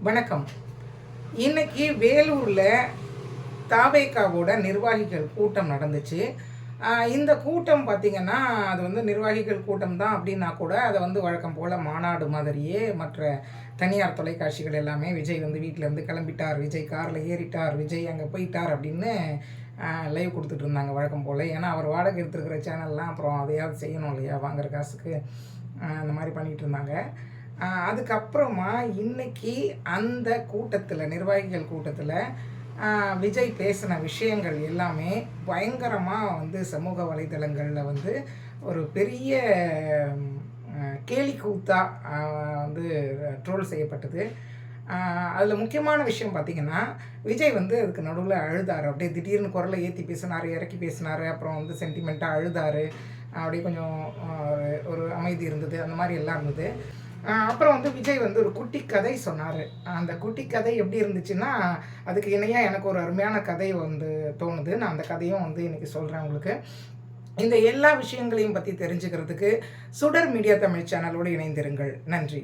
வணக்கம். இன்னைக்கு வேலூரில் தாவேகாவோட நிர்வாகிகள் கூட்டம் நடந்துச்சு. இந்த கூட்டம் பார்த்திங்கன்னா, அது வந்து நிர்வாகிகள் கூட்டம் தான் அப்படின்னா கூட, அதை வந்து வழக்கம் போல் மாநாடு மாதிரியே மற்ற தனியார் தொலைக்காட்சிகள் எல்லாமே விஜய் வந்து வீட்டிலேருந்து கிளம்பிட்டார், விஜய் காரில் ஏறிட்டார், விஜய் அங்கே போயிட்டார் அப்படின்னு லைவ் கொடுத்துட்டு இருந்தாங்க வழக்கம் போல். ஏன்னா அவர் வாடகை எடுத்துருக்கிற சேனல்லாம் அப்புறம் அதையாவது செய்யணும் இல்லையா, வாங்குற காசுக்கு அந்த மாதிரி பண்ணிகிட்டு இருந்தாங்க. அதுக்கப்புறமா இன்னைக்கு அந்த கூட்டத்தில், நிர்வாகிகள் கூட்டத்தில் விஜய் பேசின விஷயங்கள் எல்லாமே பயங்கரமாக வந்து சமூக வலைதளங்களில் வந்து ஒரு பெரிய கேலி கூத்தா வந்து ட்ரோல் செய்யப்பட்டது. அதில் முக்கியமான விஷயம் பார்த்திங்கன்னா, விஜய் வந்து அதுக்கு நடுவில் அழுதார். அப்படியே திடீர்னு குரலை ஏற்றி பேசினார், இறக்கி பேசினார், அப்புறம் வந்து சென்டிமெண்ட்டாக அழுதார். அப்படியே கொஞ்சம் ஒரு அமைதி இருந்தது, அந்த மாதிரி எல்லாம் இருந்தது. அப்புறம் வந்து விஜய் வந்து ஒரு குட்டி கதை சொன்னார். அந்த குட்டி கதை எப்படி இருந்துச்சுன்னா, அதுக்கு இணையாக எனக்கு ஒரு அருமையான கதை வந்து தோணுது. நான் அந்த கதையும் வந்து இன்றைக்கி சொல்கிறேன் உங்களுக்கு. இந்த எல்லா விஷயங்களையும் பற்றி தெரிஞ்சுக்கிறதுக்கு சுடர் மீடியா தமிழ் சேனலோடு இணைந்திருங்கள். நன்றி.